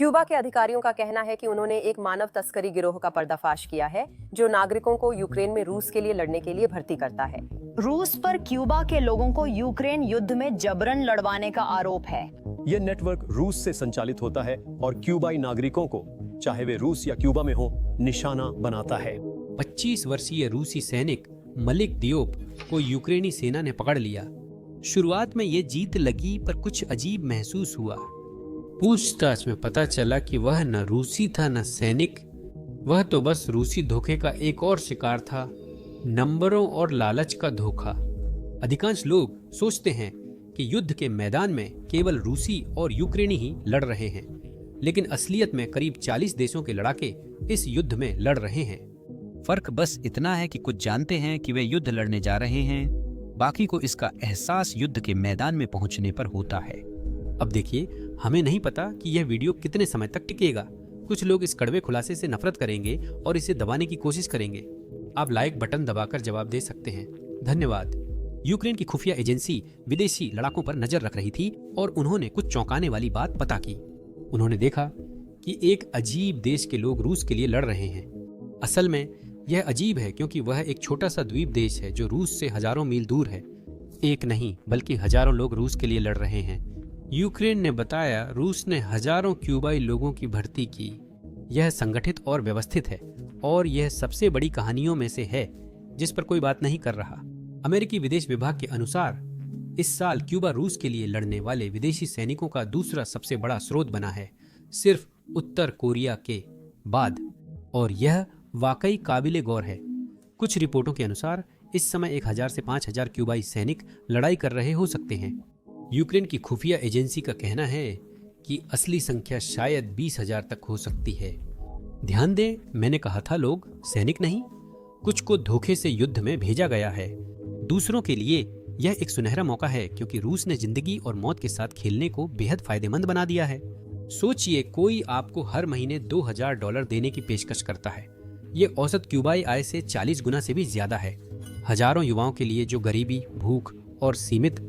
Cuba के अधिकारियों का कहना है कि उन्होंने एक मानव तस्करी गिरोह का पर्दाफाश किया है जो नागरिकों को यूक्रेन में रूस के लिए लड़ने के लिए भर्ती करता है। रूस पर क्यूबा के लोगों को यूक्रेन युद्ध में जबरन लड़वाने का आरोप है। यह नेटवर्क रूस से संचालित होता है और क्यूबाई नागरिकों को, चाहे वे रूस या क्यूबा में हो, निशाना बनाता है। 25 वर्षीय रूसी सैनिक मलिक दियोप को यूक्रेनी सेना ने पकड़ लिया। शुरुआत में ये जीत लगी, पर कुछ अजीब महसूस हुआ। पूछताछ में पता चला कि वह न रूसी था न सैनिक, वह तो बस रूसी धोखे का एक और शिकार था, नंबरों और लालच का धोखा। अधिकांश लोग सोचते हैं कि युद्ध के मैदान में केवल रूसी और यूक्रेनी ही लड़ रहे हैं, लेकिन असलियत में करीब 40 देशों के लड़ाके इस युद्ध में लड़ रहे हैं। फर्क बस इतना है कि कुछ जानते हैं कि वे युद्ध लड़ने जा रहे हैं, बाकी को इसका एहसास युद्ध के मैदान में पहुंचने पर होता है। अब देखिए, हमें नहीं पता कि यह वीडियो कितने समय तक टिकेगा। कुछ लोग इस कड़वे खुलासे से नफरत करेंगे और इसे दबाने की कोशिश करेंगे। आप लाइक बटन दबाकर जवाब दे सकते हैं। धन्यवाद। यूक्रेन की खुफिया एजेंसी विदेशी लड़ाकों पर नजर रख रही थी और उन्होंने कुछ चौंकाने वाली बात पता की। उन्होंने देखा कि एक अजीब देश के लोग रूस के लिए लड़ रहे हैं। असल में यह अजीब है क्योंकि वह एक छोटा सा द्वीप देश है जो रूस से हजारों मील दूर है। एक नहीं बल्कि हजारों लोग रूस के लिए लड़ रहे हैं। यूक्रेन ने बताया रूस ने हजारों क्यूबाई लोगों की भर्ती की। यह संगठित और व्यवस्थित है और यह सबसे बड़ी कहानियों में से है जिस पर कोई बात नहीं कर रहा। अमेरिकी विदेश विभाग के अनुसार इस साल क्यूबा रूस के लिए लड़ने वाले विदेशी सैनिकों का दूसरा सबसे बड़ा स्रोत बना है, सिर्फ उत्तर कोरिया के बाद, और यह वाकई काबिले गौर है। कुछ रिपोर्टों के अनुसार इस समय 1000 से 5000 क्यूबाई सैनिक लड़ाई कर रहे हो सकते हैं। यूक्रेन की खुफिया एजेंसी का कहना है कि असली संख्या शायद 20,000 तक हो सकती है। ध्यान दें, मैंने कहा था लोग, सैनिक नहीं। कुछ को धोखे से युद्ध में भेजा गया है। दूसरों के लिए यह एक सुनहरा मौका है क्योंकि रूस ने जिंदगी और मौत के साथ खेलने को बेहद फायदेमंद बना दिया है। सोचिए, कोई आपको हर महीने $2000 देने की पेशकश करता है। ये औसत क्यूबाई आय से 40 गुना से भी ज्यादा है। हजारों युवाओं के लिए जो गरीबी, भूख और सीमित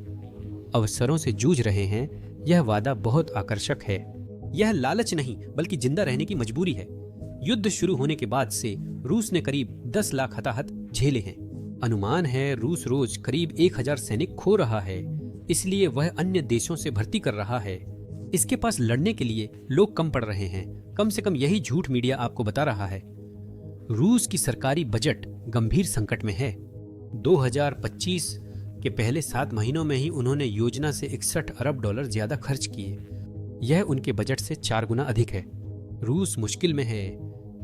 अवसरों से जूझ रहे हैं, यह वादा बहुत आकर्षक है। यह लालच नहीं बल्कि जिंदा रहने की मजबूरी है। युद्ध शुरू होने के बाद से रूस ने करीब 10 लाख हताहत झेले हैं। अनुमान है रूस रोज करीब 1000 सैनिक खो रहा है, इसलिए वह अन्य देशों से भर्ती कर रहा है। इसके पास लड़ने के लिए लोग कम पड़ रहे हैं, कम से कम यही झूठ मीडिया आपको बता रहा है। रूस की सरकारी बजट गंभीर संकट में है। 2025 के पहले 7 महीनों में ही उन्होंने योजना से $61 अरब ज्यादा खर्च किए। यह उनके बजट से 4 गुना अधिक है। रूस मुश्किल में है।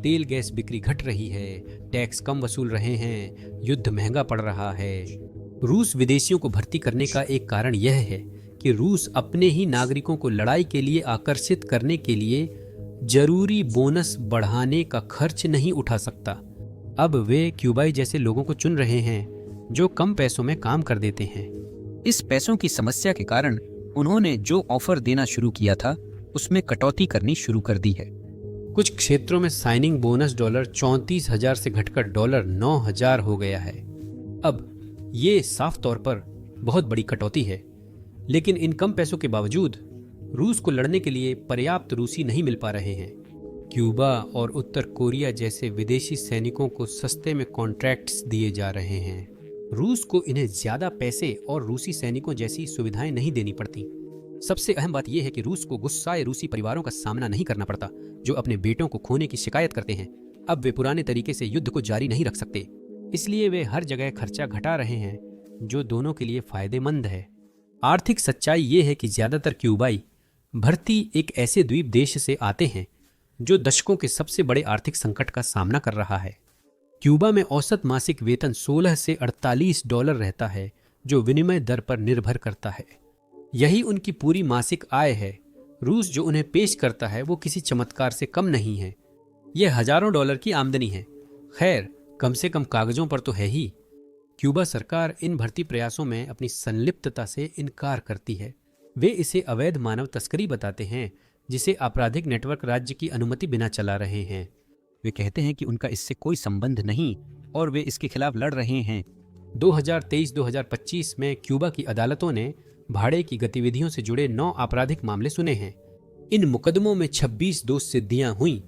तेल गैस बिक्री घट रही है, टैक्स कम वसूल रहे हैं, युद्ध महंगा पड़ रहा है। रूस विदेशियों को भर्ती करने का एक कारण यह है कि रूस अपने ही नागरिकों को लड़ाई के लिए आकर्षित करने के लिए जरूरी बोनस बढ़ाने का खर्च नहीं उठा सकता। अब वे क्यूबाई जैसे लोगों को चुन रहे हैं जो कम पैसों में काम कर देते हैं। इस पैसों की समस्या के कारण उन्होंने जो ऑफर देना शुरू किया था उसमें कटौती करनी शुरू कर दी है। कुछ क्षेत्रों में साइनिंग बोनस $34,000 से घटकर $9,000 हो गया है। अब ये साफ तौर पर बहुत बड़ी कटौती है, लेकिन इन कम पैसों के बावजूद रूस को लड़ने के लिए पर्याप्त रूसी नहीं मिल पा रहे हैं। क्यूबा और उत्तर कोरिया जैसे विदेशी सैनिकों को सस्ते में कॉन्ट्रैक्ट्स दिए जा रहे हैं। रूस को इन्हें ज्यादा पैसे और रूसी सैनिकों जैसी सुविधाएं नहीं देनी पड़ती। सबसे अहम बात यह है कि रूस को गुस्साए रूसी परिवारों का सामना नहीं करना पड़ता जो अपने बेटों को खोने की शिकायत करते हैं। अब वे पुराने तरीके से युद्ध को जारी नहीं रख सकते, इसलिए वे हर जगह खर्चा घटा रहे हैं जो दोनों के लिए फायदेमंद है। आर्थिक सच्चाई ये है कि ज्यादातर क्यूबाई भर्ती एक ऐसे द्वीप देश से आते हैं जो दशकों के सबसे बड़े आर्थिक संकट का सामना कर रहा है। क्यूबा में औसत मासिक वेतन $16 से $48 रहता है, जो विनिमय दर पर निर्भर करता है। यही उनकी पूरी मासिक आय है। रूस जो उन्हें पेश करता है वो किसी चमत्कार से कम नहीं है। यह हजारों डॉलर की आमदनी है। खैर, कम से कम कागजों पर तो है ही। क्यूबा सरकार इन भर्ती प्रयासों में अपनी संलिप्तता से इनकार करती है। वे इसे अवैध मानव तस्करी बताते हैं जिसे आपराधिक नेटवर्क राज्य की अनुमति बिना चला रहे हैं। वे कहते हैं कि उनका इससे कोई संबंध नहीं और वे इसके खिलाफ लड़ रहे हैं। 2023-2025 में क्यूबा की अदालतों ने भाड़े की गतिविधियों से जुड़े 9 आपराधिक मामले सुने हैं। इन मुकदमों में 26 दोषसिद्धियां हुई,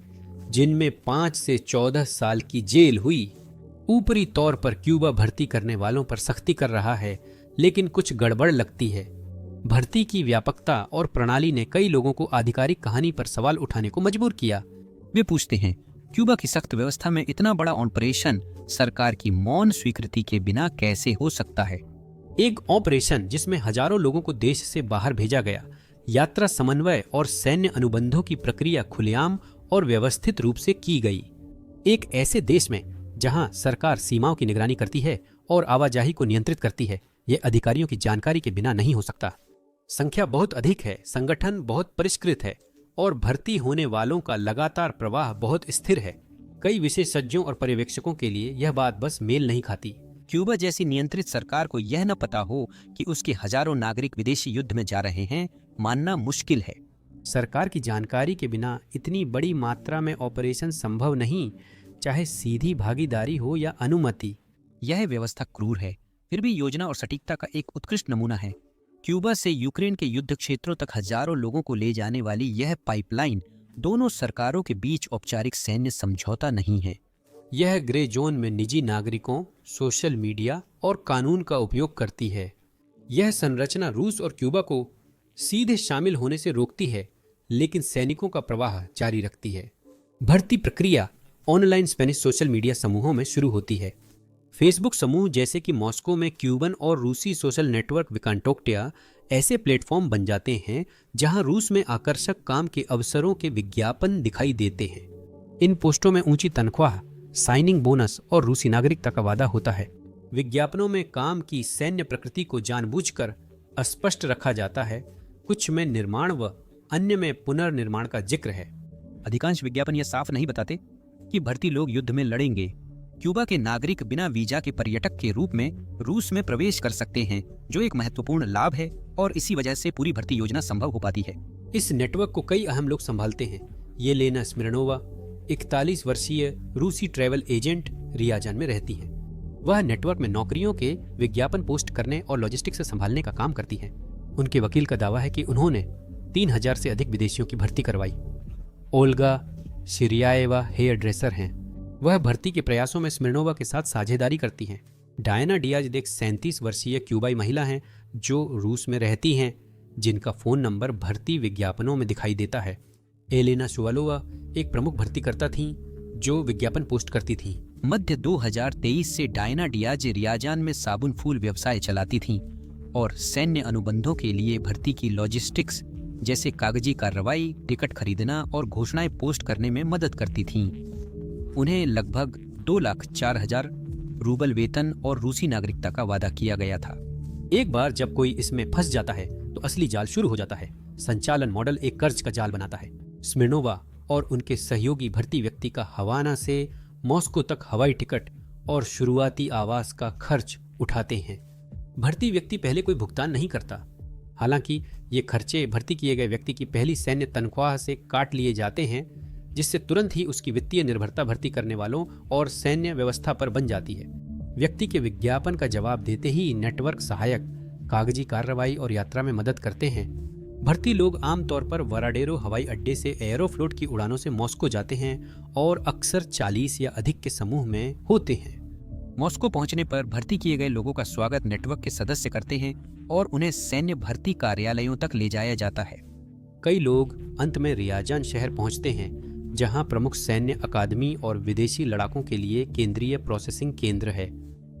जिनमें 5 से 14 साल की जेल हुई। ऊपरी तौर पर क्यूबा भर्ती करने वालों पर सख्ती कर रहा है, लेकिन कुछ गड़बड़ लगती है। भर्ती की व्यापकता और प्रणाली ने कई लोगों को आधिकारिक कहानी पर सवाल उठाने को मजबूर किया। वे पूछते हैं, क्यूबा की सख्त व्यवस्था में इतना बड़ा ऑपरेशन सरकार की मौन स्वीकृति के बिना कैसे हो सकता है? एक ऑपरेशन जिसमें हजारों लोगों को देश से बाहर भेजा गया, यात्रा समन्वय और सैन्य अनुबंधों की प्रक्रिया खुलेआम और व्यवस्थित रूप से की गई। एक ऐसे देश में जहां सरकार सीमाओं की निगरानी करती है और आवाजाही को नियंत्रित करती है, यह अधिकारियों की जानकारी के बिना नहीं हो सकता। संख्या बहुत अधिक है, संगठन बहुत परिष्कृत है और भर्ती होने वालों का लगातार प्रवाह बहुत स्थिर है। कई विशेषज्ञों और पर्यवेक्षकों के लिए यह बात बस मेल नहीं खाती। क्यूबा जैसी नियंत्रित सरकार को यह न पता हो कि उसके हजारों नागरिक विदेशी युद्ध में जा रहे हैं, मानना मुश्किल है। सरकार की जानकारी के बिना इतनी बड़ी मात्रा में ऑपरेशन संभव नहीं, चाहे सीधी भागीदारी हो या अनुमति। यह व्यवस्था क्रूर है, फिर भी योजना और सटीकता का एक उत्कृष्ट नमूना है। क्यूबा से यूक्रेन के युद्ध क्षेत्रों तक हजारों लोगों को ले जाने वाली यह पाइपलाइन दोनों सरकारों के बीच औपचारिक सैन्य समझौता नहीं है। यह ग्रे जोन में निजी नागरिकों, सोशल मीडिया और कानून का उपयोग करती है। यह संरचना रूस और क्यूबा को सीधे शामिल होने से रोकती है, लेकिन सैनिकों का प्रवाह जारी रखती है। भर्ती प्रक्रिया ऑनलाइन स्पेनिश सोशल मीडिया समूहों में शुरू होती है। फेसबुक समूह जैसे कि मॉस्को में क्यूबन और रूसी सोशल नेटवर्क विकांटोक्टिया ऐसे प्लेटफॉर्म बन जाते हैं जहां रूस में आकर्षक काम के अवसरों के विज्ञापन दिखाई देते हैं। इन पोस्टों में ऊंची तनख्वाह, साइनिंग बोनस और रूसी नागरिकता का वादा होता है। विज्ञापनों में काम की सैन्य प्रकृति को जानबूझकर स्पष्ट रखा जाता है। कुछ में निर्माण व अन्य में पुनर्निर्माण का जिक्र है। अधिकांश विज्ञापन यह साफ नहीं बताते कि भर्ती लोग युद्ध में लड़ेंगे। क्यूबा के नागरिक बिना वीजा के पर्यटक के रूप में रूस में प्रवेश कर सकते हैं, जो एक महत्वपूर्ण लाभ है और इसी वजह से पूरी भर्ती योजना संभव हो पाती है। इस नेटवर्क को कई अहम लोग संभालते हैं। येलेना स्मिर्नोवा 41 वर्षीय रूसी ट्रैवल एजेंट रियाजान में रहती हैं। वह नेटवर्क में नौकरियों के विज्ञापन पोस्ट करने और लॉजिस्टिक्स से संभालने का काम करती हैं। उनके वकील का दावा है कि उन्होंने 3000 से अधिक विदेशियों की भर्ती करवाई। ओल्गा शिरियाएवा हेयर ड्रेसर हैं। वह भर्ती के प्रयासों में स्मिर्नोवा के साथ साझेदारी करती हैं। डायना डियाज एक 37 वर्षीय क्यूबाई महिला हैं जो रूस में रहती हैं, जिनका फोन नंबर भर्ती विज्ञापनों में दिखाई देता है। एलेना शुवालोवा एक प्रमुख भर्तीकर्ता थीं जो विज्ञापन पोस्ट करती थीं। मध्य 2023 से डायना डियाज रियाजान में साबुन फूल व्यवसाय चलाती थीं और सैन्य अनुबंधों के लिए भर्ती की लॉजिस्टिक्स जैसे कागजी कार्रवाई, टिकट खरीदना और घोषणाएं पोस्ट करने में मदद करती थीं। उन्हें लगभग 2,04,000 रूबल वेतन और रूसी नागरिकता का वादा किया गया था। एक बार जब कोई इसमें फंस जाता है तो असली जाल शुरू हो जाता है। संचालन मॉडल एक कर्ज का जाल बनाता है। स्मिर्नोवा और उनके सहयोगी भर्ती व्यक्ति का हवाना से मॉस्को तक हवाई टिकट और शुरुआती आवास का खर्च उठाते हैं। भर्ती व्यक्ति पहले कोई भुगतान नहीं करता। हालांकि ये खर्चे भर्ती किए गए व्यक्ति की पहली सैन्य तनख्वाह से काट लिए जाते हैं, जिससे तुरंत ही उसकी वित्तीय निर्भरता भर्ती करने वालों और सैन्य व्यवस्था पर बन जाती है। व्यक्ति के विज्ञापन का जवाब देते ही नेटवर्क सहायक कागजी कार्रवाई और यात्रा में मदद करते हैं। भर्ती लोग आमतौर पर वराडेरो हवाई अड्डे से एयरोफ्लोट की उड़ानों से मॉस्को जाते हैं और अक्सर 40 या अधिक के समूह में होते हैं। मॉस्को पहुंचने पर भर्ती किए गए लोगों का स्वागत नेटवर्क के सदस्य करते हैं और उन्हें सैन्य भर्ती कार्यालयों तक ले जाया जाता है। कई लोग अंत में रियाजान शहर पहुंचते हैं, जहां प्रमुख सैन्य अकादमी और विदेशी लड़ाकों के लिए केंद्रीय प्रोसेसिंग केंद्र है।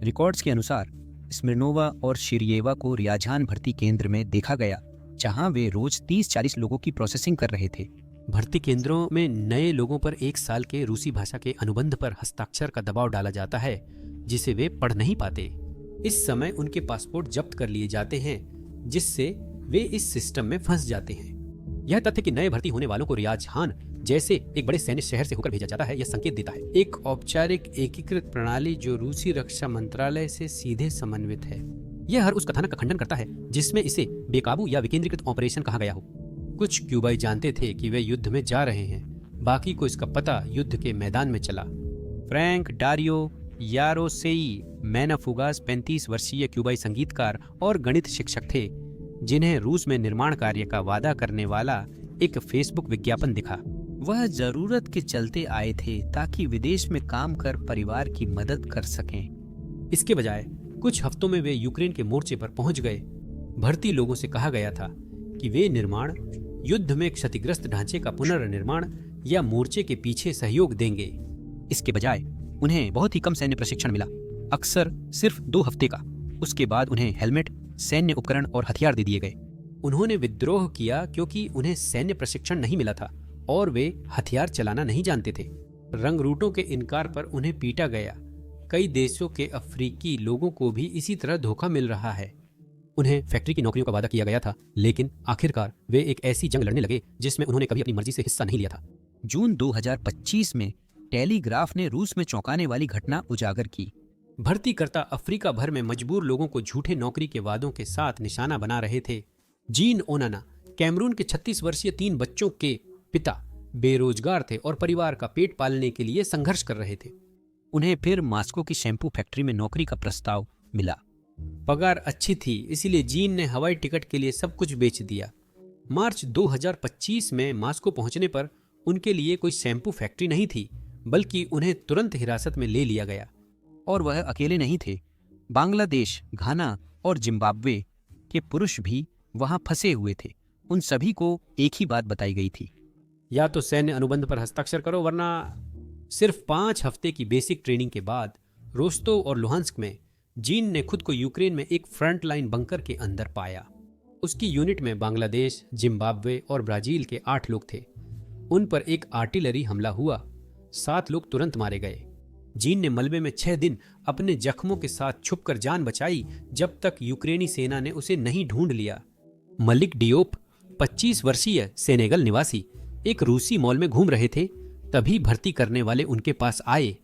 रिकॉर्ड्स के अनुसार स्मिर्नोवा और शिरिएवा को रियाजान भर्ती केंद्र में देखा गया, जहां वे रोज 30-40 लोगों की प्रोसेसिंग कर रहे थे। भर्ती केंद्रों में नए लोगों पर 1 साल के रूसी भाषा के अनुबंध पर हस्ताक्षर का दबाव डाला जाता है, जिसे वे पढ़ नहीं पाते। इस समय उनके पासपोर्ट जब्त कर लिए जाते हैं, जिससे वे इस सिस्टम में फंस जाते हैं। यह तथ्य कि नए भर्ती होने वालों को रियाजान जैसे एक बड़े सैन्य शहर से होकर भेजा जाता है, यह संकेत देता है एक औपचारिक एकीकृत प्रणाली जो रूसी रक्षा मंत्रालय से सीधे समन्वित है। यह हर उस कथानक का खंडन करता है जिसमें इसे बेकाबू या विकेंद्रीकृत ऑपरेशन कहा गया हो। कुछ क्यूबाई जानते थे कि वे युद्ध में जा रहे हैं, बाकी को इसका पता युद्ध के मैदान में चला। फ्रैंक डारियो यारोसेई मैनाफुगास 35 वर्षीय क्यूबाई संगीतकार और गणित शिक्षक थे, जिन्हें रूस में निर्माण कार्य का वादा करने वाला एक फेसबुक विज्ञापन दिखा। वह जरूरत के चलते आए थे ताकि विदेश में काम कर परिवार की मदद कर सकें। इसके बजाय कुछ हफ्तों में वे यूक्रेन के मोर्चे पर पहुंच गए। भर्ती लोगों से कहा गया था कि वे निर्माण, युद्ध में क्षतिग्रस्त ढांचे का पुनर्निर्माण या मोर्चे के पीछे सहयोग देंगे। इसके बजाय उन्हें बहुत ही कम सैन्य प्रशिक्षण मिला, अक्सर सिर्फ 2 हफ्ते का। उसके बाद उन्हें हेलमेट, सैन्य उपकरण और हथियार दे दिए गए। उन्होंने विद्रोह किया क्योंकि उन्हें सैन्य प्रशिक्षण नहीं मिला था और वे हथियार चलाना नहीं जानते थे। रंगरूटों के इनकार पर उन्हें पीटा गया। कई देशों के अफ्रीकी लोगों को भी इसी तरह धोखा मिल रहा है। उन्हें फैक्ट्री की नौकरियों का वादा किया गया था, लेकिन आखिरकार वे एक ऐसी जंग लड़ने लगे जिसमें उन्होंने कभी अपनी मर्जी से हिस्सा नहीं लिया था। जून 2025 में टेलीग्राफ ने रूस में चौंकाने वाली घटना उजागर की। भर्तीकर्ता अफ्रीका भर में मजबूर लोगों को झूठे नौकरी के वादों के साथ निशाना बना रहे थे। जीन ओनाना कैमरून के 36 वर्षीय 3 बच्चों के पिता बेरोजगार थे और परिवार का पेट पालने के लिए संघर्ष कर रहे थे। उन्हें फिर मास्को की शैम्पू फैक्ट्री में नौकरी का प्रस्ताव मिला। पगार अच्छी थी, इसीलिए जीन ने हवाई टिकट के लिए सब कुछ बेच दिया। मार्च 2025 में मास्को पहुंचने पर उनके लिए कोई शैम्पू फैक्ट्री नहीं थी, बल्कि उन्हें तुरंत हिरासत में ले लिया गया। और वह अकेले नहीं थे। बांग्लादेश, घाना और जिम्बाब्वे के पुरुष भी वहां फंसे हुए थे। उन सभी को एक ही बात बताई गई थी, या तो सैन्य अनुबंध पर हस्ताक्षर करो, वरना। सिर्फ 5 हफ्ते की बेसिक ट्रेनिंग के बाद रोस्तोव और लुहांस्क में जीन ने खुद को यूक्रेन में एक फ्रंट लाइन बंकर के अंदर पाया। उसकी यूनिट में बांग्लादेश, जिम्बाब्वे और ब्राजील के 8 लोग थे। उन पर एक आर्टिलरी हमला हुआ, 7 लोग तुरंत मारे गए। जीन ने मलबे में 6 दिन अपने जख्मों के साथ छुपकर जान बचाई, जब तक यूक्रेनी सेना ने उसे नहीं ढूंढ लिया। मलिक डियोप 25 वर्षीय सेनेगल निवासी एक रूसी मॉल में घूम रहे थे, तभी भर्ती करने वाले उनके पास आए।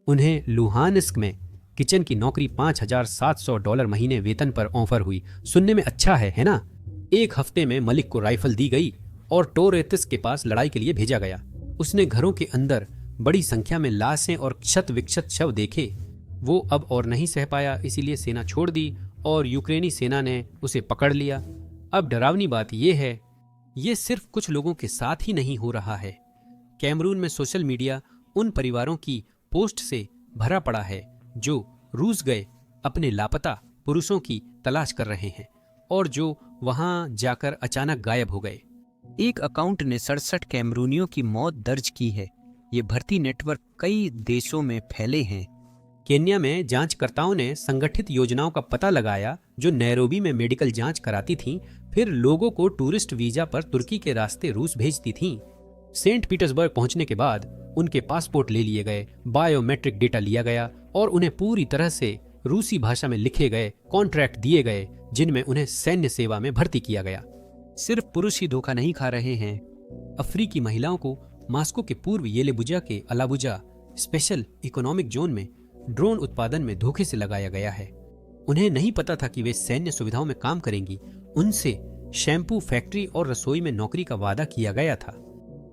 उन्हें लुहानिस्क में किचन की नौकरी $5,700 महीने वेतन पर ऑफर हुई। सुनने में अच्छा है ना? 1 हफ्ते में मलिक को राइफल दी गई और टोरेतिस के पास लड़ाई के लिए भेजा गया। उसने घरों के अंदर बड़ी संख्या में लाशें और क्षत विक्षत शव देखे। वो अब और नहीं सह पाया, इसीलिए सेना छोड़ दी और यूक्रेनी सेना ने उसे पकड़ लिया। अब डरावनी बात यह है, ये सिर्फ कुछ लोगों के साथ ही नहीं हो रहा है। कैमरून में सोशल मीडिया उन परिवारों की पोस्ट से भरा पड़ा है जो रूस गए अपने लापता पुरुषों की तलाश कर रहे हैं और जो वहां जाकर अचानक गायब हो गए। एक अकाउंट ने 67 कैमरूनियों की मौत दर्ज की है। ये भर्ती नेटवर्क कई देशों में फैले हैं। केन्या में जांचकर्ताओं ने संगठित योजनाओं का पता लगाया जो नैरोबी में मेडिकल जांच कराती थीं, फिर लोगों को टूरिस्ट वीजा पर तुर्की के रास्ते रूस भेजती थीं। सेंट पीटर्सबर्ग पहुंचने के बाद उनके पासपोर्ट ले लिए गए, बायोमेट्रिक डेटा लिया गया और उन्हें पूरी तरह से रूसी भाषा में लिखे गए कॉन्ट्रैक्ट दिए गए, जिनमें उन्हें सैन्य सेवा में भर्ती किया गया। सिर्फ पुरुष ही धोखा नहीं खा रहे हैं। अफ्रीकी महिलाओं को मास्को के पूर्व येलेबुजा के अलाबुजा स्पेशल इकोनॉमिक जोन में ड्रोन उत्पादन में धोखे से लगाया गया है। उन्हें नहीं पता था कि वे सैन्य सुविधाओं में काम करेंगी। उनसे शैम्पू फैक्ट्री और रसोई में नौकरी का वादा किया गया था।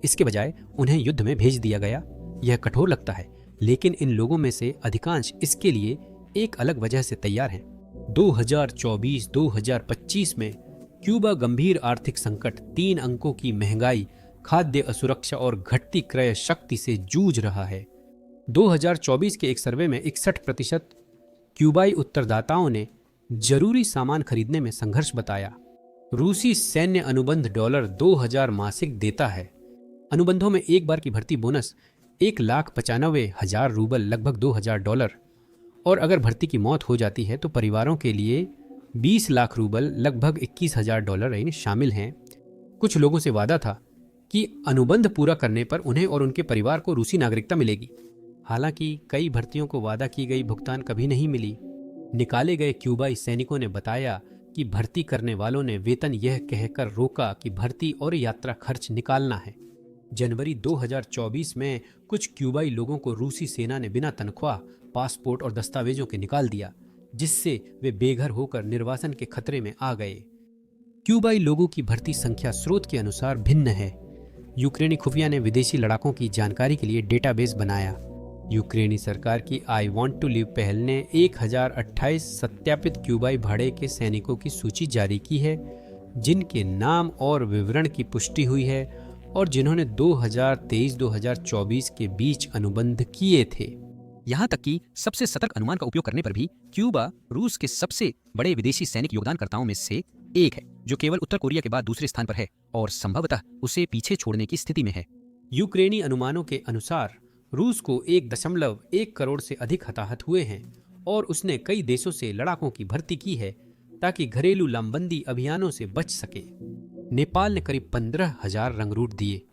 इसके बजाय उन्हें युद्ध में भेज दिया गया। यह कठोर लगता है, लेकिन इन लोगों में से अधिकांश इसके लिए एक अलग वजह से तैयार हैं। 2024-2025 में क्यूबा गंभीर आर्थिक संकट, 3 अंकों की महंगाई, खाद्य असुरक्षा और घटती क्रय शक्ति से जूझ रहा है। 2024 के एक सर्वे में 61% क्यूबाई उत्तरदाताओं ने जरूरी सामान खरीदने में संघर्ष बताया। रूसी सैन्य अनुबंध $2000 मासिक देता है। अनुबंधों में एक बार की भर्ती बोनस 1,95,000 रूबल, लगभग $2000, और अगर भर्ती की मौत हो जाती है तो परिवारों के लिए 20 लाख रूबल, लगभग $21,000 शामिल हैं। कुछ लोगों से वादा था कि अनुबंध पूरा करने पर उन्हें और उनके परिवार को रूसी नागरिकता मिलेगी। हालांकि कई भर्तियों को वादा की गई भुगतान कभी नहीं मिली। निकाले गए क्यूबाई सैनिकों ने बताया कि भर्ती करने वालों ने वेतन यह कहकर रोका कि भर्ती और यात्रा खर्च निकालना है। जनवरी 2024 में कुछ क्यूबाई लोगों को रूसी सेना ने बिना तनख्वाह, पासपोर्ट और दस्तावेजों के निकाल दिया, जिससे वे बेघर होकर निर्वासन के खतरे में आ गए। क्यूबाई लोगों की भर्ती संख्या स्रोत के अनुसार भिन्न है। यूक्रेनी खुफिया ने विदेशी लड़ाकों की जानकारी के लिए डेटाबेस बनाया। यूक्रेनी सरकार की आई वांट टू लिव पहल ने 1028 सत्यापित क्यूबाई भाड़े के सैनिकों की सूची जारी की है, जिनके नाम और विवरण की पुष्टि हुई है और जिन्होंने 2023-2024 के बीच अनुबंध किए थे। यहाँ तक कि सबसे सतर्क अनुमान का उपयोग करने पर भी क्यूबा रूस के सबसे बड़े विदेशी सैनिक योगदानकर्ताओं में से एक है, जो केवल उत्तर कोरिया के बाद दूसरे स्थान पर है और संभवतः उसे पीछे छोड़ने की स्थिति में है। यूक्रेनी अनुमानों के अनुसार रूस को 1.1 करोड़ से अधिक हताहत हुए हैं और उसने कई देशों से लड़ाकों की भर्ती की है ताकि घरेलू लामबंदी अभियानों से बच सके। नेपाल ने करीब 15,000 रंगरूट दिए,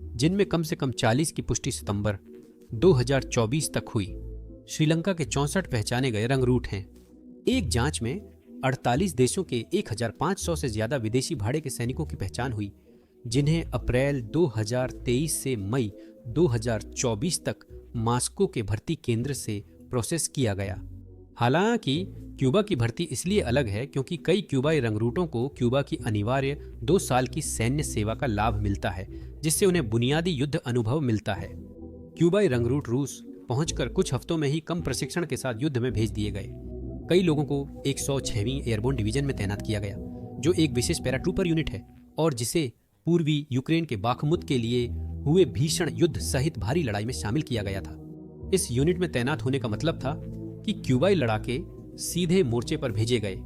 जिनमें कम से कम 40 की पुष्टि सितंबर 2024 तक हुई। श्रीलंका के 64 पहचाने गए रंगरूट हैं। एक जांच में 48 देशों के 1,500 से ज्यादा विदेशी भाड़े के सैनिकों की पहचान हुई, जिन्हें अप्रैल 2023 से मई 2024 तक मास्को के भर्ती केंद्र से प्रोसेस किया गया। हालांकि क्यूबा की भर्ती इसलिए अलग है क्योंकि कई क्यूबाई रंगरूटों को क्यूबा की अनिवार्य 2 साल की सैन्य सेवा का लाभ मिलता है, जिससे उन्हें बुनियादी युद्ध अनुभव मिलता है। क्यूबाई रंगरूट रूस पहुंचकर कुछ हफ्तों में ही कम प्रशिक्षण के साथ युद्ध में भेज दिए गए। कई लोगों को 106वीं एयरबोर्न डिवीजन में तैनात किया गया, जो एक विशेष पैराट्रूपर यूनिट है और जिसे पूर्वी यूक्रेन के बाखमुत के लिए हुए भीषण युद्ध सहित भारी लड़ाई में शामिल किया गया था। इस यूनिट में तैनात होने का मतलब था कि क्यूबाई लड़ाके सीधे मोर्चे पर भेजे गए।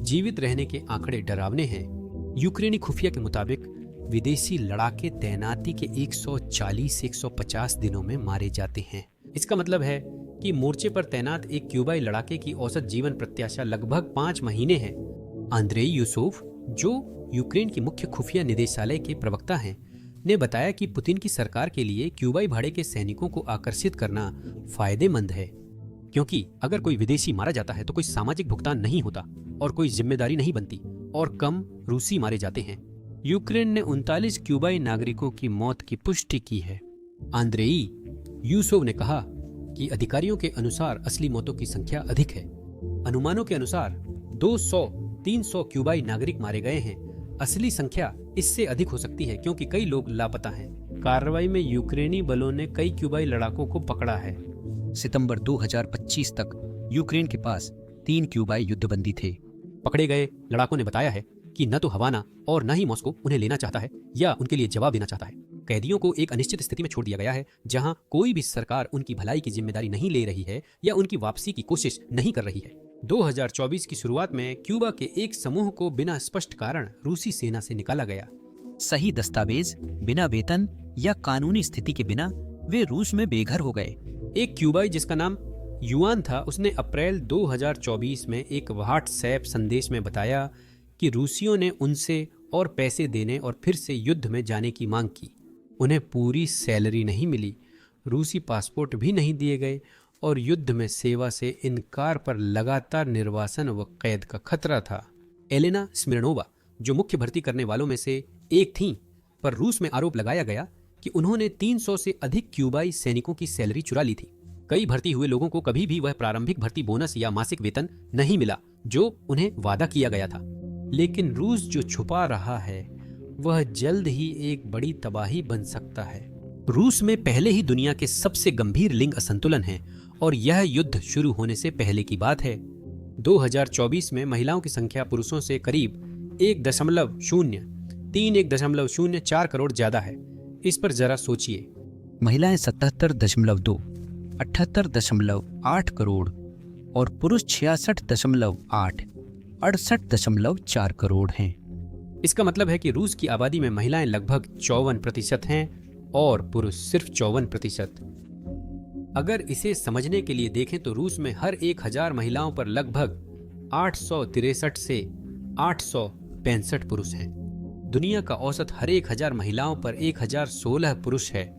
जीवित रहने के आंकड़े डरावने हैं। यूक्रेनी खुफिया के मुताबिक विदेशी लड़ाके तैनाती के 140 से 150 दिनों में मारे जाते हैं। इसका मतलब है कि मोर्चे पर तैनात एक क्यूबाई लड़ाके की औसत जीवन प्रत्याशा लगभग 5 महीने है। आंद्रेई यूसुफ, जो यूक्रेन की मुख्य खुफिया निदेशालय के प्रवक्ता हैं, ने बताया कि पुतिन की सरकार के लिए क्यूबाई भाड़े के सैनिकों को आकर्षित करना फायदेमंद है, क्योंकि अगर कोई विदेशी मारा जाता है तो कोई सामाजिक भुगतान नहीं होता और कोई जिम्मेदारी नहीं बनती और कम रूसी मारे जाते हैं। यूक्रेन ने 39 क्यूबाई नागरिकों की मौत की पुष्टि की है। आंद्रेई यूसुफ ने कहा कि अधिकारियों के अनुसार असली मौतों की संख्या अधिक है। अनुमानों के अनुसार 200-300 क्यूबाई नागरिक मारे गए हैं। असली संख्या इससे अधिक हो सकती है क्योंकि कई लोग लापता हैं। कार्रवाई में यूक्रेनी बलों ने कई क्यूबाई लड़ाकों को पकड़ा है। सितंबर 2025 तक यूक्रेन के पास 3 क्यूबाई युद्धबंदी थे। पकड़े गए लड़ाकों ने बताया है कि न तो हवाना और न ही मॉस्को उन्हें लेना चाहता है या उनके लिए जवाब देना चाहता है। कैदियों को एक अनिश्चित स्थिति में छोड़ दिया गया है, जहां कोई भी सरकार उनकी भलाई की जिम्मेदारी नहीं ले रही है या उनकी वापसी की कोशिश नहीं कर रही है। 2024 की शुरुआत में क्यूबा के एक समूह को बिना स्पष्ट कारण रूसी सेना से निकाला गया। सही दस्तावेज, बिना वेतन या कानूनी स्थिति के बिना वे रूस में बेघर हो गए। एक क्यूबाई जिसका नाम युआन था, उसने अप्रैल 2024 में एक व्हाट्सएप संदेश में बताया कि रूसियों ने उनसे और पैसे देने और फिर से युद्ध में जाने की मांग की। उन्हें पूरी सैलरी नहीं मिली, रूसी पासपोर्ट भी नहीं दिए गए और युद्ध में सेवा से इनकार पर लगातार निर्वासन व कैद का खतरा था। एलेना स्मिर्नोवा, जो मुख्य भर्ती करने वालों में से एक थीं, पर रूस में आरोप लगाया गया कि उन्होंने 300 से अधिक क्यूबाई सैनिकों की सैलरी चुरा ली थी। कई भर्ती हुए लोगों को कभी भी वह प्रारंभिक भर्ती बोनस या मासिक वेतन नहीं मिला जो उन्हें वादा किया गया था। लेकिन रूस जो छुपा रहा है वह जल्द ही एक बड़ी तबाही बन सकता है। रूस में पहले ही दुनिया के सबसे गंभीर लिंग असंतुलन है और यह युद्ध शुरू होने से पहले की बात है। 2024 में महिलाओं की संख्या पुरुषों से करीब 1.04 करोड़ ज्यादा है। इस पर जरा सोचिए। महिलाएं 77.2, 78.8 करोड़ और पुरुष 66.8, 68.4 करोड़ हैं। इसका मतलब है कि रूस की आबादी में महिलाएं लगभग 54% हैं और पुरुष सिर्फ 54%। अगर इसे समझने के लिए देखें तो रूस में हर 1000 महिलाओं पर लगभग 863 से 865 पुरुष हैं। दुनिया का औसत हर 1000 महिलाओं पर 1016 पुरुष है।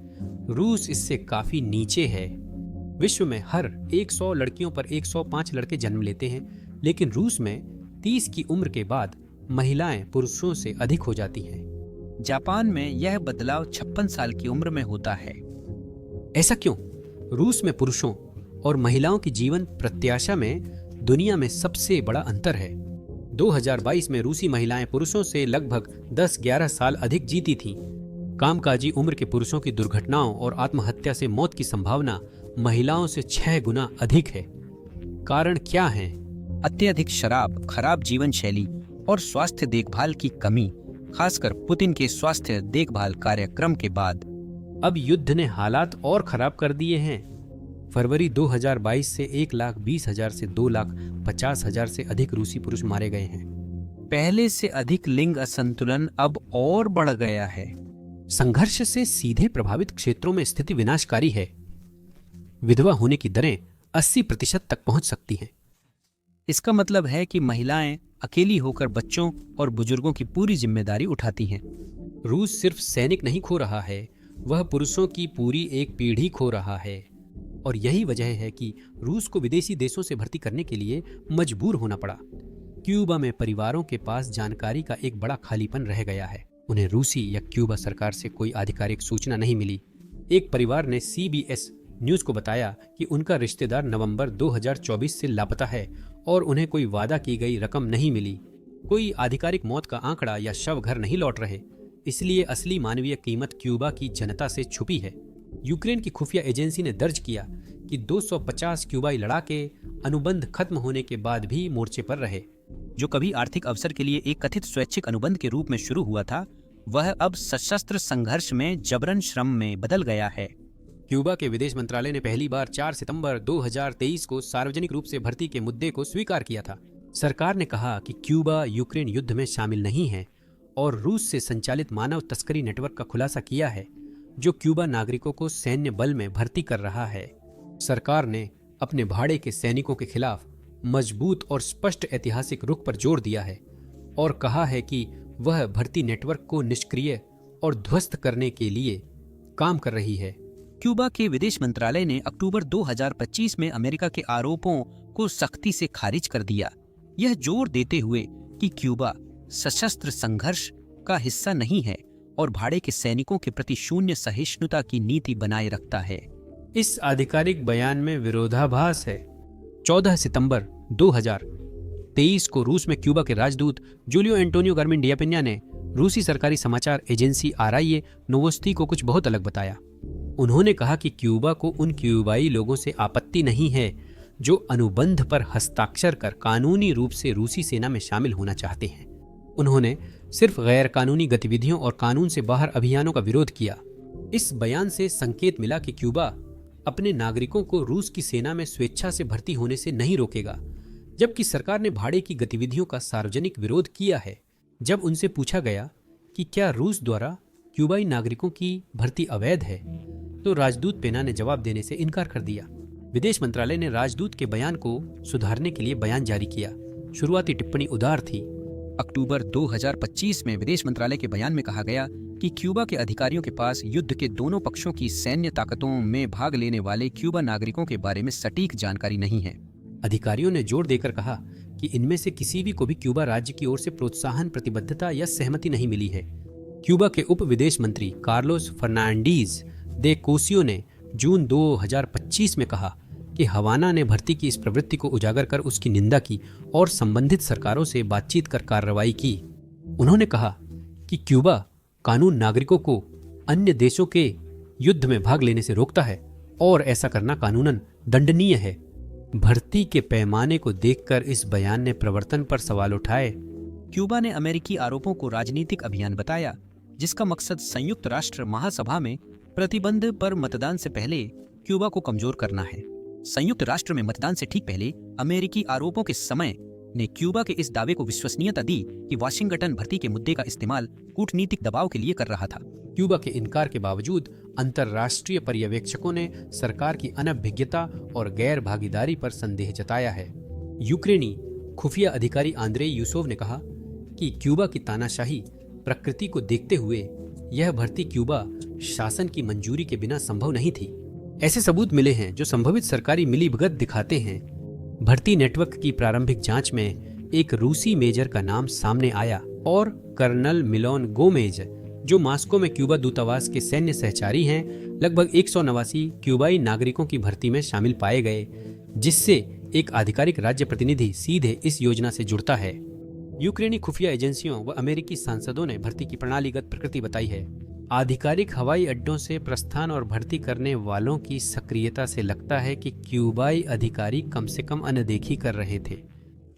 रूस इससे काफी नीचे है। विश्व में हर 100 लड़कियों पर 105 लड़के जन्म लेते हैं, लेकिन रूस में 30 की उम्र के बाद महिलाएं पुरुषों से अधिक हो जाती हैं। जापान में यह बदलाव 56 साल की उम्र में होता है। ऐसा क्यों? रूस में पुरुषों और महिलाओं की जीवन प्रत्याशा में दुनिया में सबसे बड़ा अंतर है। 2022 में रूसी महिलाएं पुरुषों से लगभग 10-11 साल अधिक जीती थीं। कामकाजी उम्र के पुरुषों की दुर्घटनाओं और आत्महत्या से मौत की संभावना महिलाओं से 6 गुना अधिक है। कारण क्या है? अत्यधिक शराब, खराब जीवन शैली और स्वास्थ्य देखभाल की कमी, खासकर पुतिन के स्वास्थ्य देखभाल कार्यक्रम के बाद। अब युद्ध ने हालात और खराब कर दिए हैं। फरवरी 2022 से 1,20,000 से 2,50,000 से अधिक रूसी पुरुष मारे गए हैं। पहले से अधिक लिंग असंतुलन अब और बढ़ गया है। संघर्ष से सीधे प्रभावित क्षेत्रों में स्थिति विनाशकारी है। विधवा होने की दरें 80% तक पहुंच सकती हैं। इसका मतलब है कि महिलाएं अकेली होकर बच्चों और बुजुर्गों की पूरी जिम्मेदारी उठाती हैं। रूस सिर्फ सैनिक नहीं खो रहा है, वह पुरुषों की पूरी एक पीढ़ी खो रहा है। और यही वजह है कि रूस को विदेशी देशों से भर्ती करने के लिए मजबूर होना पड़ा। क्यूबा में परिवारों के पास जानकारी का एक बड़ा खालीपन रह गया है। उन्हें रूसी या क्यूबा सरकार से कोई आधिकारिक सूचना नहीं मिली। एक परिवार ने CBS न्यूज को बताया कि उनका रिश्तेदार नवंबर 2024 से लापता है और उन्हें कोई वादा की गई रकम नहीं मिली। कोई आधिकारिक मौत का आंकड़ा या शव घर नहीं लौट रहे। इसलिए असली मानवीय कीमत क्यूबा की जनता से छुपी है। यूक्रेन की खुफिया एजेंसी ने दर्ज किया कि 250 क्यूबाई लड़ाके अनुबंध खत्म होने के बाद भी मोर्चे पर रहे। जो कभी आर्थिक अवसर के लिए एक कथित स्वैच्छिक अनुबंध के रूप में शुरू हुआ था, वह अब सशस्त्र संघर्ष में जबरन श्रम में बदल गया है। क्यूबा के विदेश मंत्रालय ने पहली बार 4 सितंबर 2023 को सार्वजनिक रूप से भर्ती के मुद्दे को स्वीकार किया था। सरकार ने कहा कि क्यूबा यूक्रेन युद्ध में शामिल नहीं है और रूस से संचालित मानव तस्करी नेटवर्क का खुलासा किया है, जो क्यूबा नागरिकों को सैन्य बल में भर्ती कर रहा है। सरकार ने अपने भाड़े के सैनिकों के खिलाफ मजबूत और स्पष्ट ऐतिहासिक रुख पर जोर दिया है और कहा है कि वह भर्ती नेटवर्क को निष्क्रिय और ध्वस्त करने के लिए काम कर रही है। क्यूबा के विदेश मंत्रालय ने अक्टूबर 2025 में अमेरिका के आरोपों को सख्ती से खारिज कर दिया, यह जोर देते हुए कि क्यूबा सशस्त्र संघर्ष का हिस्सा नहीं है और भाड़े के सैनिकों के प्रति शून्य सहिष्णुता की नीति बनाए रखता है। इस आधिकारिक बयान में विरोधाभास है। 14 सितंबर 2023 को रूस में क्यूबा के राजदूत जूलियो एंटोनियो गार्मेंडियापिन्या ने रूसी सरकारी समाचार एजेंसी RIA नोवोस्ती को कुछ बहुत अलग बताया। उन्होंने कहा कि क्यूबा को उन क्यूबाई लोगों से आपत्ति नहीं है जो अनुबंध पर हस्ताक्षर कर कानूनी रूप से रूसी सेना में शामिल होना चाहते हैं। उन्होंने सिर्फ गैर कानूनी गतिविधियों और कानून से बाहर अभियानों का विरोध किया। इस बयान से संकेत मिला कि क्यूबा अपने नागरिकों को रूस की सेना में स्वेच्छा से भर्ती होने से नहीं रोकेगा, जबकि सरकार ने भाड़े की गतिविधियों का सार्वजनिक विरोध किया है। जब उनसे पूछा गया कि क्या रूस द्वारा क्यूबाई नागरिकों की भर्ती अवैध है, तो राजदूत पेना ने जवाब देने से इनकार कर दिया। विदेश मंत्रालय ने राजदूत के बयान को सुधारने के लिए बयान जारी किया। शुरुआती टिप्पणी उदार थी। अक्टूबर 2025 में विदेश मंत्रालय के बयान में कहा गया कि क्यूबा के अधिकारियों के पास युद्ध के दोनों पक्षों की सैन्य ताकतों में भाग लेने वाले क्यूबा नागरिकों के बारे में सटीक जानकारी नहीं है। अधिकारियों ने जोर देकर कहा कि इनमें से किसी भी को भी क्यूबा राज्य की ओर से प्रोत्साहन, प्रतिबद्धता या सहमति नहीं मिली है। क्यूबा के उप विदेश मंत्री कार्लोस फर्नांडीज दे कोसियो ने जून 2025 में कहा कि हवाना ने भर्ती की इस प्रवृत्ति को उजागर कर उसकी निंदा की और संबंधित सरकारों से बातचीत कर कार्रवाई की। उन्होंने कहा कि क्यूबा कानून नागरिकों को अन्य देशों के युद्ध में भाग लेने से रोकता है और ऐसा करना कानूनन दंडनीय है। भर्ती के पैमाने को देखकर इस बयान ने प्रवर्तन पर सवाल उठाए। क्यूबा ने अमेरिकी आरोपों को राजनीतिक अभियान बताया, जिसका मकसद संयुक्त राष्ट्र महासभा में प्रतिबंध पर मतदान से पहले क्यूबा को कमजोर करना है। संयुक्त राष्ट्र में मतदान से ठीक पहले अमेरिकी आरोपों के समय ने क्यूबा के इस दावे को विश्वसनीयता दी कि वाशिंगटन भर्ती के मुद्दे का इस्तेमाल कूटनीतिक दबाव के लिए कर रहा था। क्यूबा के इनकार के बावजूद अंतर्राष्ट्रीय पर्यवेक्षकों ने सरकार की अनभिज्ञता और गैर भागीदारी पर संदेह जताया है। यूक्रेनी खुफिया अधिकारी आंद्रे यूसोव ने कहा कि क्यूबा की तानाशाही प्रकृति को देखते हुए यह भर्ती क्यूबा शासन की मंजूरी के बिना संभव नहीं थी। ऐसे सबूत मिले हैं जो संभवित सरकारी मिलीभगत दिखाते हैं। भर्ती नेटवर्क की प्रारंभिक जांच में एक रूसी मेजर का नाम सामने आया और कर्नल मिलोन गोमेज, जो मास्को में क्यूबा दूतावास के सैन्य सहचारी हैं, लगभग 189 क्यूबाई नागरिकों की भर्ती में शामिल पाए गए, जिससे एक आधिकारिक राज्य प्रतिनिधि सीधे इस योजना से जुड़ता है। यूक्रेनी खुफिया एजेंसियों व अमेरिकी सांसदों ने भर्ती की प्रणालीगत प्रकृति बताई है। आधिकारिक हवाई अड्डों से प्रस्थान और भर्ती करने वालों की सक्रियता से लगता है कि क्यूबाई अधिकारी कम से कम अनदेखी कर रहे थे।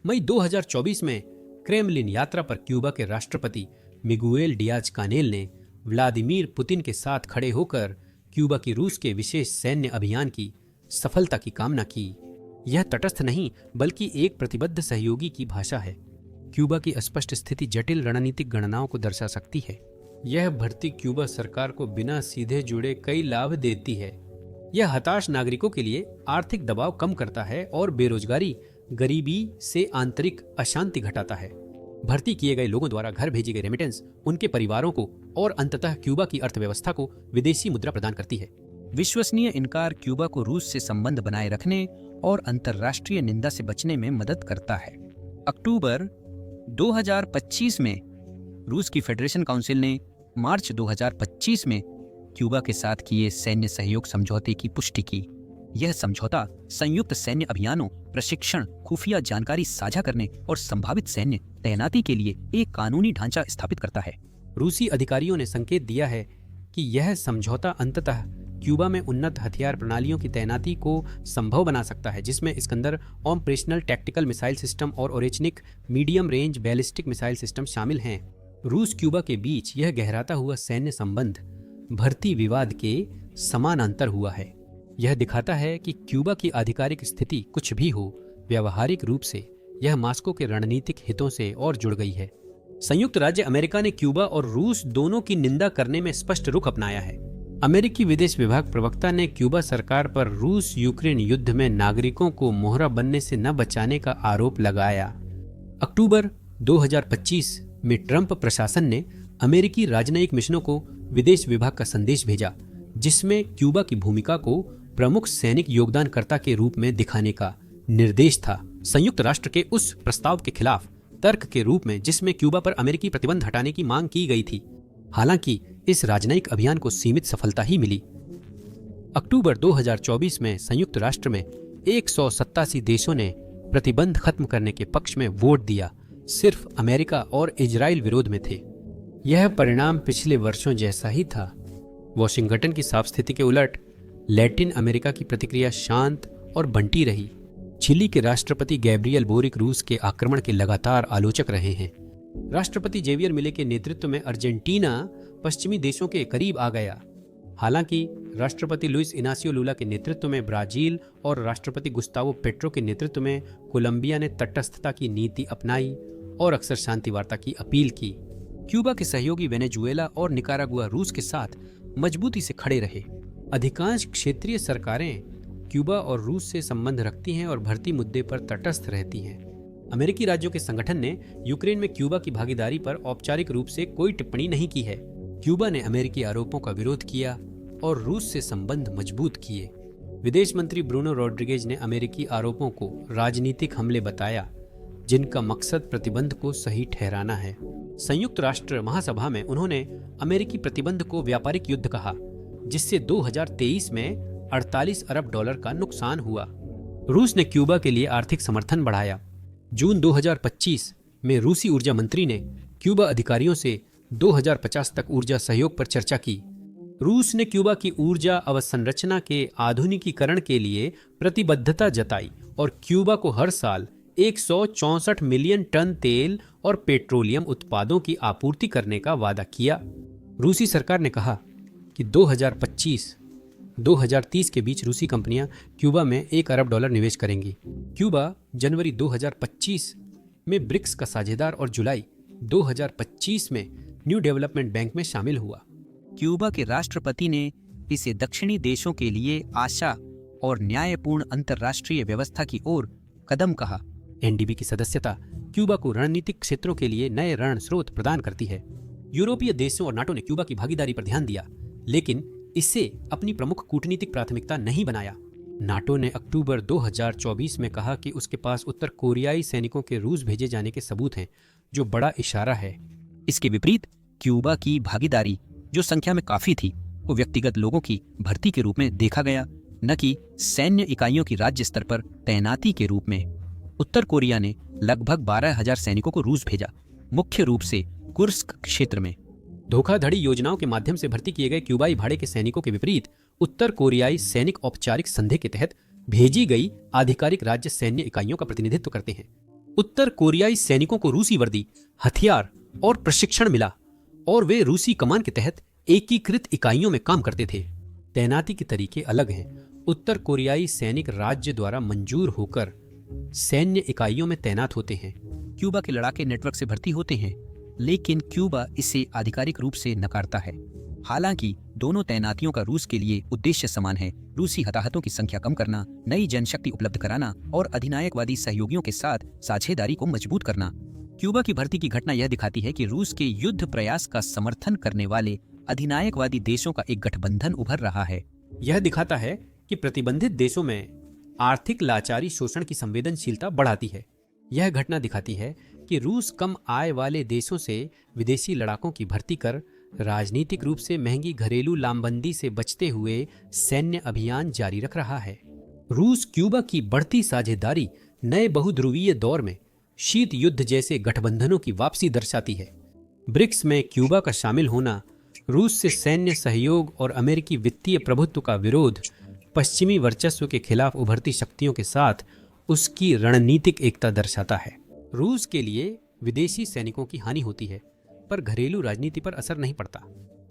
मई 2024 में क्रेमलिन यात्रा पर क्यूबा के राष्ट्रपति मिगुएल डियाज कानेल ने व्लादिमीर पुतिन के साथ खड़े होकर क्यूबा की रूस के विशेष सैन्य अभियान की सफलता की कामना की। यह तटस्थ नहीं बल्कि एक प्रतिबद्ध सहयोगी की भाषा है। क्यूबा की अस्पष्ट स्थिति जटिल रणनीतिक गणनाओं को दर्शा सकती है। यह भर्ती क्यूबा सरकार को बिना सीधे जुड़े कई लाभ देती है। यह हताश नागरिकों के लिए आर्थिक दबाव कम करता है और बेरोजगारी, गरीबी से आंतरिक अशांति घटाता है। भर्ती किए गए लोगों द्वारा घर भेजी गई रेमिटेंस उनके परिवारों को और अंततः क्यूबा की अर्थव्यवस्था को विदेशी मुद्रा प्रदान करती है। विश्वसनीय इनकार क्यूबा को रूस से संबंध बनाए रखने और अंतर्राष्ट्रीय निंदा से बचने में मदद करता है। अक्टूबर 2025 में रूस की फेडरेशन काउंसिल ने मार्च 2025 में क्यूबा के साथ किए सैन्य सहयोग समझौते की पुष्टि की। यह समझौता संयुक्त सैन्य अभियानों, प्रशिक्षण, खुफिया जानकारी साझा करने और संभावित सैन्य तैनाती के लिए एक कानूनी ढांचा स्थापित करता है। रूसी अधिकारियों ने संकेत दिया है कि यह समझौता अंततः क्यूबा में उन्नत हथियार प्रणालियों की तैनाती को संभव बना सकता है, जिसमें Iskander operational tactical missile system और Oreshnik medium range ballistic missile system शामिल हैं। रूस क्यूबा के बीच यह गहराता हुआ सैन्य संबंध भर्ती विवाद के समानांतर हुआ है। यह दिखाता है कि क्यूबा की आधिकारिक स्थिति कुछ भी हो, व्यावहारिक रूप से यह मास्को के रणनीतिक हितों से और जुड़ गई है। संयुक्त राज्य अमेरिका ने क्यूबा और रूस दोनों की निंदा करने में स्पष्ट रुख अपनाया है। अमेरिकी विदेश विभाग प्रवक्ता ने क्यूबा सरकार पर रूस यूक्रेन युद्ध में नागरिकों को मोहरा बनने से न बचाने का आरोप लगाया। अक्टूबर 2025 में ट्रंप प्रशासन ने अमेरिकी राजनयिक मिशनों को विदेश विभाग का संदेश भेजा, जिसमें क्यूबा की भूमिका को प्रमुख सैनिक योगदानकर्ता के रूप में दिखाने का निर्देश था। संयुक्त राष्ट्र के उस प्रस्ताव के खिलाफ तर्क के रूप में जिसमें क्यूबा पर अमेरिकी प्रतिबंध हटाने की मांग की गई थी। हालांकि इस राजनयिक अभियान को सीमित सफलता ही मिली। अक्टूबर 2024 में संयुक्त राष्ट्र में 187 देशों ने प्रतिबंध खत्म करने के पक्ष में वोट दिया। सिर्फ अमेरिका और इजराइल विरोध में थे। यह परिणाम पिछले वर्षों जैसा ही था। वॉशिंगटन की साफ स्थिति के उलट लैटिन अमेरिका की प्रतिक्रिया शांत और बंटी रही। चिली के राष्ट्रपति गैब्रियल बोरिक रूस के आक्रमण के लगातार आलोचक रहे हैं। राष्ट्रपति जेवियर मिले के नेतृत्व में अर्जेंटीना पश्चिमी देशों के करीब आ गया। हालांकि राष्ट्रपति लुइस इनासियो लूला के नेतृत्व में ब्राजील और राष्ट्रपति गुस्तावो पेट्रो के नेतृत्व में कोलंबिया ने तटस्थता की नीति अपनाई और अक्सर शांति वार्ता की अपील की। क्यूबा के सहयोगी वेनेजुएला और निकारागुआ रूस के साथ मजबूती से खड़े रहे। अधिकांश क्षेत्रीय सरकारें क्यूबा और रूस से संबंध रखती हैं और भर्ती मुद्दे पर तटस्थ रहती हैं। अमेरिकी राज्यों के संगठन ने यूक्रेन में क्यूबा की भागीदारी पर औपचारिक रूप से कोई टिप्पणी नहीं की है। क्यूबा ने अमेरिकी आरोपों का विरोध किया और रूस से संबंध मजबूत किए। विदेश मंत्री ब्रूनो रोड्रिगेज ने अमेरिकी आरोपों को राजनीतिक हमले बताया, जिनका मकसद प्रतिबंध को सही ठहराना है। संयुक्त राष्ट्र महासभा में उन्होंने अमेरिकी प्रतिबंध को व्यापारिक युद्ध कहा, जिससे 2023 में 48 अरब डॉलर का नुकसान हुआ। रूस ने क्यूबा के लिए आर्थिक समर्थन बढ़ाया। जून 2025 में रूसी ऊर्जा मंत्री ने क्यूबा अधिकारियों से 2050 तक ऊर्जा सहयोग पर चर्चा की। रूस ने क्यूबा की ऊर्जा अवसंरचना के आधुनिकीकरण के लिए प्रतिबद्धता जताई और क्यूबा को हर साल 164 मिलियन टन तेल और पेट्रोलियम उत्पादों की आपूर्ति करने का वादा किया। रूसी सरकार ने कहा कि 2025-2030 के बीच रूसी कंपनियां क्यूबा में 1 अरब डॉलर निवेश करेंगी। क्यूबा जनवरी 2025 में ब्रिक्स का साझेदार और जुलाई 2025 में न्यू डेवलपमेंट बैंक में शामिल हुआ। क्यूबा के राष्ट्रपति ने इसे दक्षिणी देशों के लिए आशा और न्यायपूर्ण अंतर्राष्ट्रीय व्यवस्था की ओर कदम कहा। एनडीबी की सदस्यता क्यूबा को रणनीतिक क्षेत्रों के लिए नए ऋण स्रोत प्रदान करती है। यूरोपीय देशों और नाटो ने क्यूबा की भागीदारी पर ध्यान दिया, लेकिन इसे अपनी प्रमुख कूटनीतिक प्राथमिकता नहीं बनाया। नाटो ने अक्टूबर 2024 में कहा कि उसके पास उत्तर कोरियाई सैनिकों के रूस भेजे जाने के सबूत हैं, जो बड़ा इशारा है। इसके विपरीत क्यूबा की भागीदारी, जो संख्या में काफी थी, को व्यक्तिगत लोगों की भर्ती के रूप में देखा गया, न कि सैन्य इकाइयों की राज्य स्तर पर तैनाती के रूप में। उत्तर कोरिया ने लगभग 12,000 सैनिकों को रूस भेजा, मुख्य रूप से कुर्स्क क्षेत्र में। धोखाधड़ी योजनाओं के माध्यम से भर्ती किए गए क्यूबाई भाड़े के सैनिकों के विपरीत उत्तर कोरियाई सैनिक औपचारिक संधि के तहत भेजी गई आधिकारिक राज्य सैन्य इकाइयों का प्रतिनिधित्व करते हैं। उत्तर कोरियाई सैनिकों को रूसी वर्दी, हथियार और प्रशिक्षण मिला और वे रूसी कमान के तहत एकीकृत इकाइयों में काम करते थे। तैनाती के तरीके अलग हैं। उत्तर कोरियाई सैनिक राज्य द्वारा मंजूर होकर सैन्य इकाइयों में तैनात होते हैं। क्यूबा के लड़ाके नेटवर्क से भर्ती होते हैं, लेकिन क्यूबा इसे आधिकारिक रूप से नकारता है। हालांकि दोनों तैनातियों का रूस के लिए उद्देश्य समान है, रूसी हताहतों की संख्या कम करना, नई जनशक्ति उपलब्ध कराना और अधिनायकवादी सहयोगियों के साथ साझेदारी को मजबूत करना। क्यूबा की भर्ती की घटना यह दिखाती है कि रूस के युद्ध प्रयास का समर्थन करने वाले अधिनायकवादी देशों का एक गठबंधन उभर रहा है। यह दिखाता है कि प्रतिबंधित देशों में आर्थिक लाचारी शोषण की संवेदनशीलता बढ़ाती है। यह घटना दिखाती है कि रूस कम आय वाले देशों से विदेशी लड़ाकों की भर्ती कर राजनीतिक रूप से महंगी घरेलू लामबंदी से बचते हुए सैन्य अभियान जारी रख रहा है। रूस क्यूबा की बढ़ती साझेदारी नए बहुध्रुवीय दौर में शीत युद्ध जैसे गठबंधनों की वापसी दर्शाती है। ब्रिक्स में क्यूबा का शामिल होना रूस से सैन्य सहयोग और अमेरिकी वित्तीय प्रभुत्व का विरोध पश्चिमी वर्चस्व के खिलाफ उभरती शक्तियों के साथ उसकी रणनीतिक एकता दर्शाता है। रूस के लिए विदेशी सैनिकों की हानि होती है, पर घरेलू राजनीति पर असर नहीं पड़ता।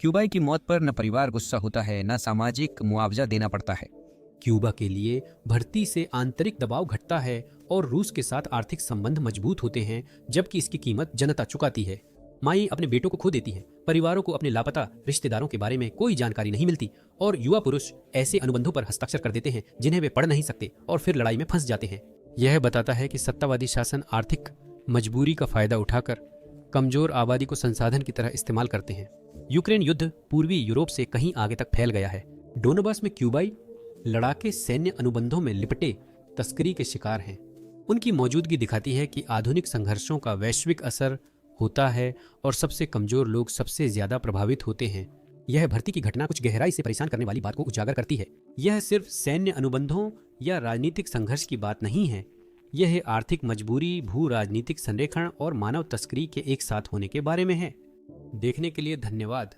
क्यूबाई की मौत पर न परिवार गुस्सा होता है, न सामाजिक मुआवजा देना पड़ता है। क्यूबा के लिए भर्ती से आंतरिक दबाव घटता है और रूस के साथ आर्थिक संबंध मजबूत होते हैं, जबकि इसकी कीमत जनता चुकाती है। माई अपने बेटों को खो देती है, परिवारों को अपने लापता रिश्तेदारों के बारे में कोई जानकारी नहीं मिलती और युवा पुरुष ऐसे अनुबंधों पर हस्ताक्षर कर देते हैं जिन्हें वे पढ़ नहीं सकते और फिर लड़ाई में फंस जाते हैं। यह बताता है कि सत्तावादी शासन आर्थिक मजबूरी का फायदा उठाकर कमजोर आबादी को संसाधन की तरह इस्तेमाल करते हैं। यूक्रेन युद्ध पूर्वी यूरोप से कहीं आगे तक फैल गया है। डोनबास में क्यूबाई लड़ाके सैन्य अनुबंधों में लिपटे तस्करी के शिकार हैं। उनकी मौजूदगी दिखाती है कि आधुनिक संघर्षों का वैश्विक असर होता है और सबसे कमजोर लोग सबसे ज्यादा प्रभावित होते हैं। यह भर्ती की घटना कुछ गहराई से परेशान करने वाली बात को उजागर करती है। यह सिर्फ सैन्य अनुबंधों या राजनीतिक संघर्ष की बात नहीं है, यह आर्थिक मजबूरी, भू राजनीतिक संरेखण और मानव तस्करी के एक साथ होने के बारे में है। देखने के लिए धन्यवाद।